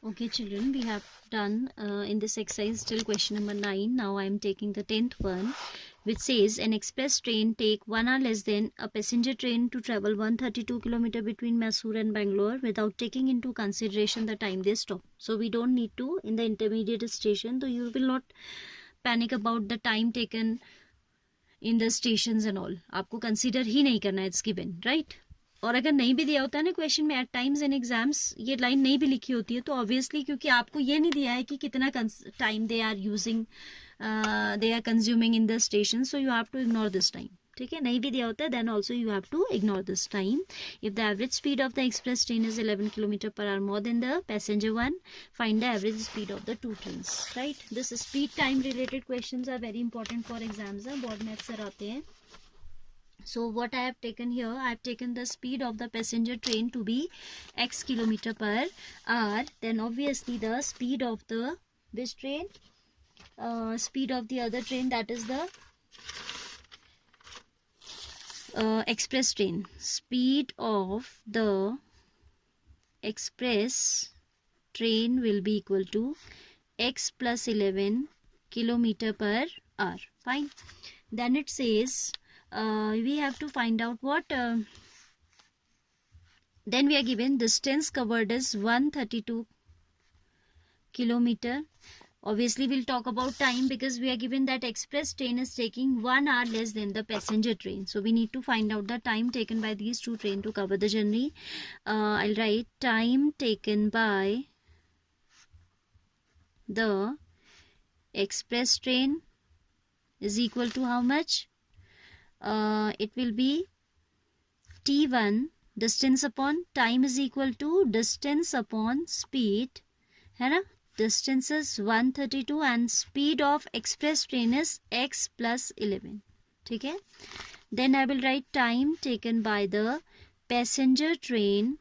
Okay, children, we have done in this exercise till question number 9. Now I am taking the 10th one, which says an express train take 1 hour less than a passenger train to travel 132 km between Mysore and Bangalore without taking into consideration the time they stop. So we don't need to in the intermediate station, so you will not panic about the time taken in the stations and all. आपको consider ही नहीं करना है, it's given, right? और अगर नहीं भी दिया होता है ना क्वेश्चन में, एट टाइम्स इन एग्जाम्स ये लाइन नहीं भी लिखी होती है, तो ऑब्वियसली क्योंकि आपको ये नहीं दिया है कि कितना time they are using, they are consuming in the station, so you have to ignore this time. ठीक है, नहीं भी दिया होता है then also you have to ignore this time. If the average speed of the express train is 11 kilometre per hour more than the passenger one, find the average speed of the two trains. Right, this speed time related questions are very important for exams. Board में अक्सर आते हैं. So what I have taken here, I have taken the speed of the passenger train to be x kilometer per hour. Then obviously the speed of the this train, speed of the other train, that is the express train. Speed of the express train will be equal to x plus 11 kilometer per hour. Fine. Then it says we have to find out what then we are given distance covered is 132 kilometer. Obviously we'll talk about time because we are given that express train is taking 1 hour less than the passenger train, so we need to find out the time taken by these two trains to cover the journey. I'll write time taken by the express train is equal to how much? It will be T1 distance upon time is equal to distance upon speed, है ना. Distance is 132 and speed of express train is x plus 11. ठीक है. Then I will write time taken by the passenger train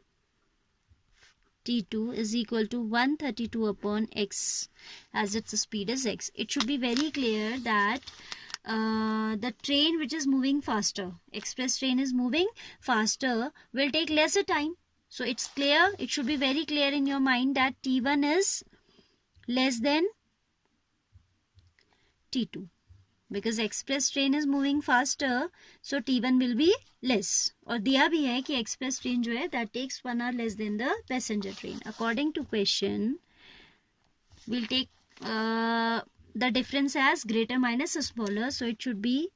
T2 is equal to 132 upon x as its speed is x. It should be very clear that the train which is moving faster, express train is moving faster, will take lesser time. So it's clear, it should be very clear in your mind that T1 is less than T2 because express train is moving faster, so T1 will be less. और दिया भी है कि express train जो है that takes 1 hour less than the passenger train. According to question, we'll take the difference as greater minus smaller, so it should be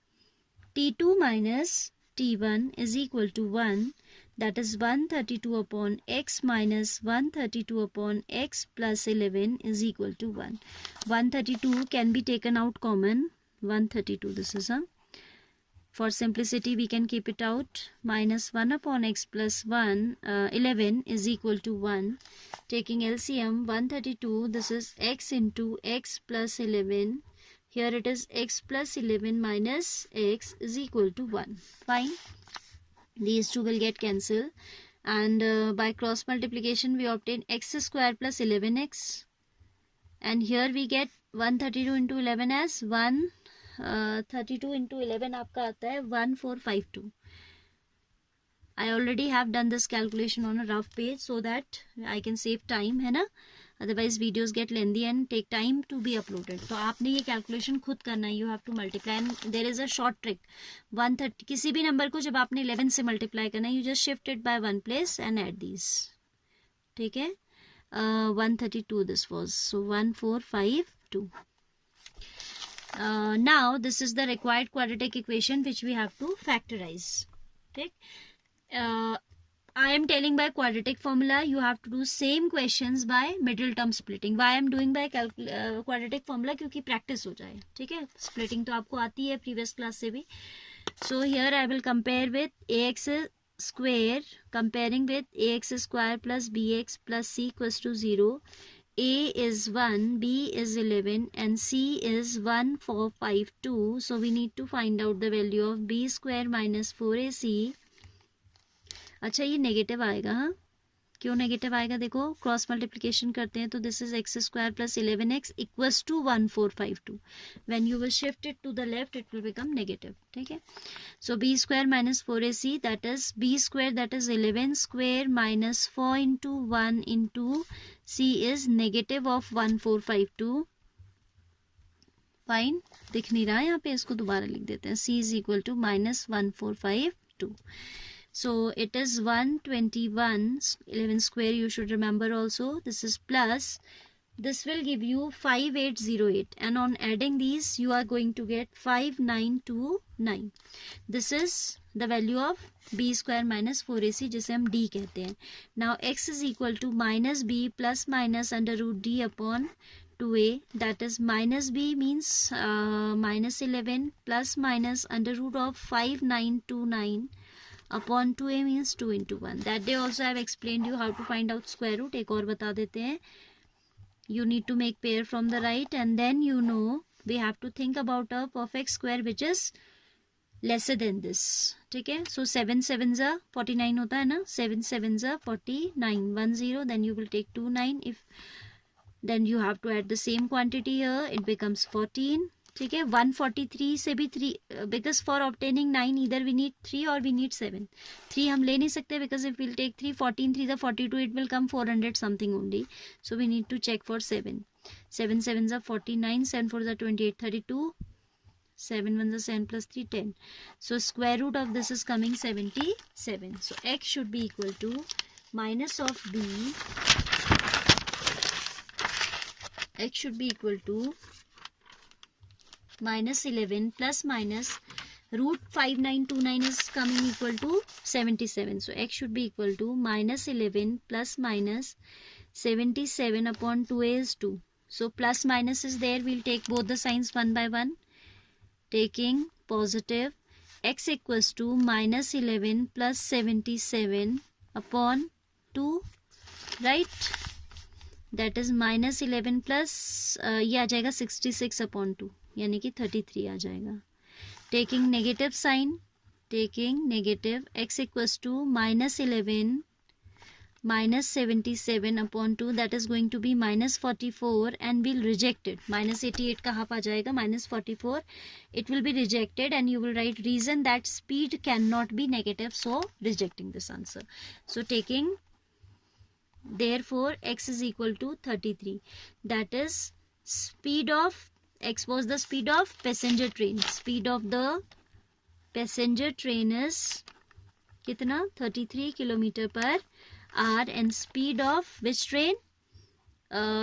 T2 minus T1 is equal to 1, that is 132 upon x minus 132 upon x plus 11 is equal to 1. 132 can be taken out common, 132 this is a, for simplicity we can keep it out, minus 1 upon x plus 11 is equal to 1. Taking LCM, 132, this is x into x plus 11. Here it is x plus 11 minus x is equal to 1. Fine. These two will get cancelled. And by cross multiplication, we obtain x square plus 11x. And here we get 132 into 11 as 132 into 11 आपका आता है 1452. I already have done this calculation on a rough page so that I can save time, है ना. Otherwise videos get lengthy and take time to be uploaded. तो आपने ये calculation खुद करना है. You have to multiply and there is a short trick. 130 किसी भी नंबर को जब आपने 11 से multiply करना है, you just shift it by one place and add these. ठीक है. 132 this was, so 1452. Now this is the required quadratic equation which we have to factorize. ठीक. I am telling by quadratic formula, you have to do same questions by middle term splitting. Why I am doing by quadratic formula? क्योंकि practice हो जाए. ठीक है, splitting तो आपको आती है previous class से भी. So here I will compare with ax square, comparing with ax square plus bx plus c equals to 0. A is 1, B is 11 and C is 1452. So we need to find out the value of b square minus 4ac. अच्छा, ये negative आएगा. हाँ, क्यों negative आएगा? देखो cross multiplication करते हैं तो this is x square plus 11x equals to 1452. When you will shift it to the left it will become negative. ठीक है, so b square minus 4ac that is b square that is 11 square minus 4 into 1 into c is negative of 1452. Fine, दिख नहीं रहा है यहाँ पे, इसको दोबारा लिख देते हैं. c is equal to minus 1452. So it is 121, 11 square you should remember also. This is plus, this will give you 5808 and on adding these you are going to get 5929. This is the value of b square minus 4ac जिसे हम d कहते हैं. Now x is equal to minus b plus minus under root d upon 2a, that is minus b means minus 11 plus minus under root of 5929 upon 2a means 2 into 1. That day also I have explained you how to find out square root. एक और बता देते हैं. You need to make pair from the right and then you know we have to think about a perfect square which is lesser than this. ठीक है, so 7 7s are 49 होता है ना, 7 7s are 49, 1 0, then you will take 2 9. If then you have to add the same quantity here, it becomes 14. ठीक है, 143 से भी 3 because for obtaining 9 either we need 3 or we need 7. 3 हम ले नहीं सकते because if we'll take 3, 14 3 the 42, it will come 400 something only. So we need to check for 7. 7 7s are 49, 7 4s are 28, 32, 7 1s are 7 plus 3 10. So square root of this is coming 77. So x should be equal to minus of b, x should be equal to minus 11 plus minus root 5929 is coming equal to 77. So x should be equal to minus 11 plus minus 77 upon 2a is 2. So plus minus is there, we'll take both the signs one by one. Taking positive, x equals to minus 11 plus 77 upon 2, right? That is minus 11 plus ये आ जाएगा 66 upon 2, यानी कि 33 आ जाएगा. Taking negative sign, taking negative, x equals to minus 11 minus 77 upon 2, that is going to be minus 44 and we'll reject it. Minus 88 का half आ जाएगा, minus 44, it will be rejected and you will write reason that speed cannot be negative, so rejecting this answer. So taking, therefore x is equal to 33, that is speed of, x was the speed of passenger train, speed of the passenger train is कितना 33 kilometre पर hour and speed of which train,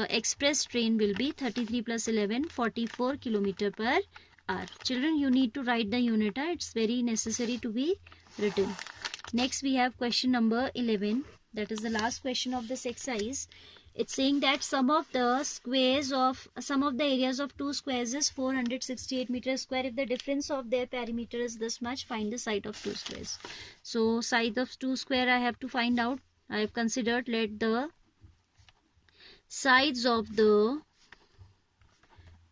express train will be 33 plus 11 44 kilometer per hour. Children, you need to write the unit, it's very necessary to be written. Next we have question number 11, that is the last question of this exercise. It's saying that sum of the squares of sum of the areas of two squares is 468 meters square. If the difference of their perimeter is this much, find the side of two squares. So side of two square I have to find out. I have considered, let the sides of the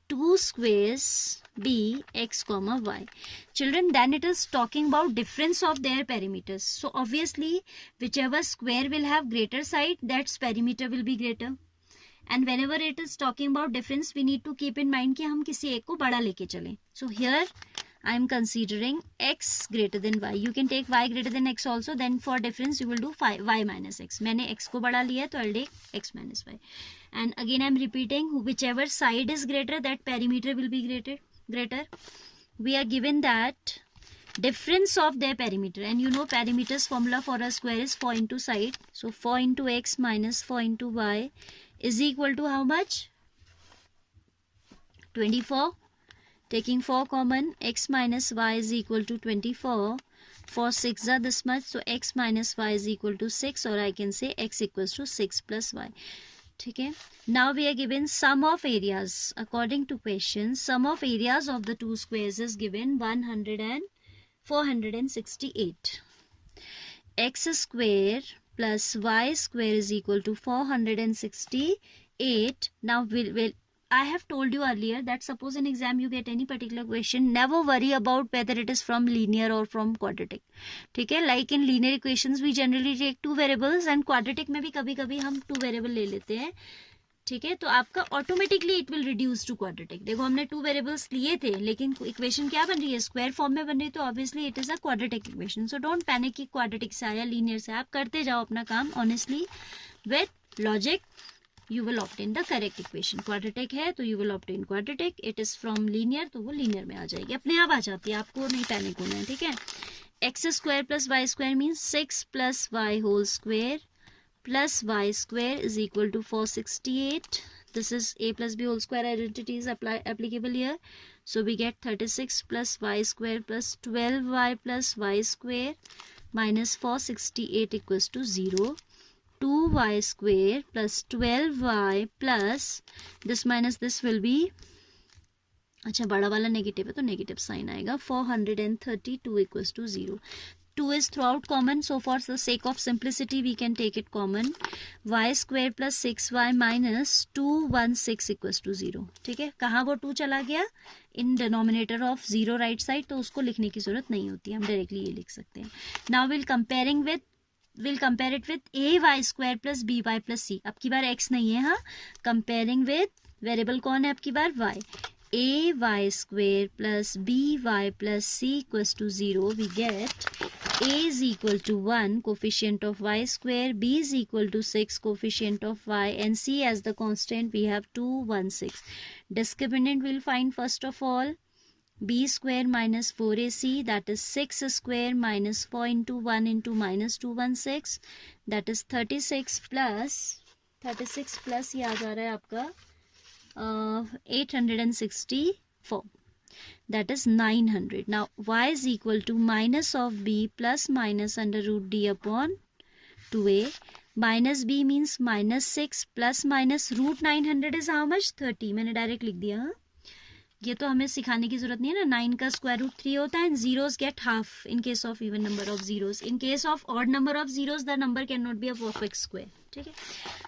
two squares be x comma y. Children, then it is talking about difference of their perimeters. So obviously whichever square will have greater side, that's perimeter will be greater. And whenever it is talking about difference, we need to keep in mind कि हम किसी एक को बड़ा लेके चलें. So here I am considering x greater than y. You can take y greater than x also. Then for difference you will do y minus x. मैंने x को बड़ा लिया तो I'll take x minus y. And again I am repeating, whichever side is greater, that perimeter will be greater. We are given that difference of their perimeter, and you know perimeter's formula for a square is 4 into side. So 4 into x minus 4 into y is equal to how much? 24. Taking 4 common, x minus y is equal to 24. 4 6 are this much, so x minus y is equal to 6, or I can say x equals to 6 plus y. Okay. Now we are given sum of areas. According to question, sum of areas of the two squares is given 100 and 468. X square plus y square is equal to 468. Now I have told you earlier that suppose in exam you get any particular question, never worry about whether it is from linear or from quadratic. ठीक है, like in linear equations we generally take two variables and quadratic में भी कभी कभी हम two variable ले लेते हैं. ठीक है, तो आपका automatically it will reduce to quadratic. देखो हमने टू वेरिएबल्स लिए थे लेकिन इक्वेशन क्या बन रही है, स्क्वायर फॉर्म में बन रही है, तो obviously it is a quadratic equation. So don't panic कि क्वाड्रेटिक से आया लीनियर से, आप करते जाओ अपना काम honestly with logic. You will obtain the correct equation. Quadratic है तो you will obtain quadratic. It is from linear तो वो लीनियर में आ जाएगी, अपने आप आ जाती है, आपको नहीं पैनिक होना है. ठीक है, x square plus y square means 6 plus y whole square plus y square is equal to 468. This is a plus b whole square identity is applicable here. So we get 36 plus y square plus 12y plus y square minus 468 equals to 0. 2y square plus 12y plus this minus this will be, अच्छा बड़ा वाला negative है तो negative sign आएगा. 432 equals to 0. 2 is throughout common, so for the sake of simplicity we can take it common. y square plus 6y minus 216 equals to 0. ठीक है, कहाँ वो 2 चला गया, in denominator of 0 right side, तो उसको लिखने की जरूरत नहीं होती, हम डायरेक्टली ये लिख सकते हैं. Now will compare it with a y square plus b y plus c. अब की बार x नहीं है, हाँ, कंपेयरिंग विथ वेरिएबल कौन है अब की बार, y. a y square plus b y plus c equals to 0. We get a is equal to 1, coefficient of y square, b is equal to 6, coefficient of y, and c as the constant we have 216. Discriminant we'll find first of all. b square minus 4ac, that is 6 square minus 4 into 1 into minus 216, that is 36 plus ये आ जा रहा है आपका 864, that is 900. Now y is equal to minus of b plus minus under root d upon 2a. Minus b means minus 6 plus minus root 900 is how much, 30. मैंने direct लिख दिया. हाँ, ये तो हमें सिखाने की जरूरत नहीं है ना. 9 का स्क्वायर रूट 3 होता है, and zeros gate half in case of even number of zeros. In case of odd number of zeros the number can not be a perfect square. ठीक है,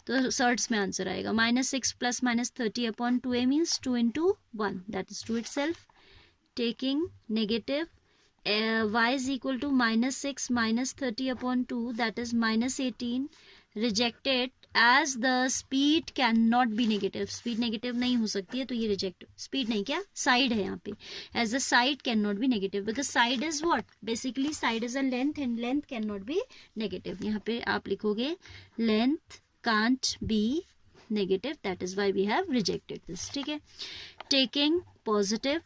तो सर्ट्स में आंसर आएगा minus 6 plus minus 30 upon 2a means 2 into 1, that is 2 itself. Taking negative y is equal to minus 6 minus 30 upon 2, that is minus 18. Rejected as the speed cannot be negative. speed negative नहीं हो सकती है तो ये reject. speed नहीं, क्या side है यहाँ पे, as the side cannot be negative because side is what, basically side is a length and length cannot be negative. यहाँ पे आप लिखोगे length can't be negative, that is why we have rejected this. ठीक है, taking positive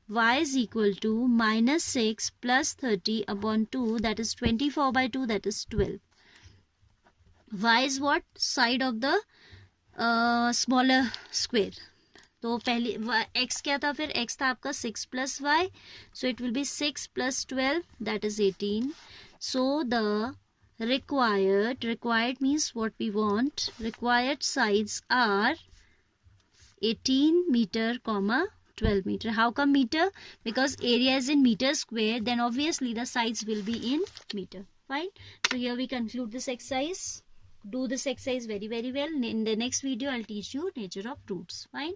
y is equal to minus 6 plus 30 upon 2, that is 24 by 2, that is 12. y is what, side of the smaller square. तो पहले x क्या था, फिर x था आपका 6 plus y, so it will be 6 plus 12, that is 18. So the required means what we want, required sides are 18 meter comma 12 meter. How come meter? Because area is in meter square, then obviously the sides will be in meter. Fine. So here we conclude this exercise. Do this exercise very well. In the next video I'll teach you nature of roots. Fine.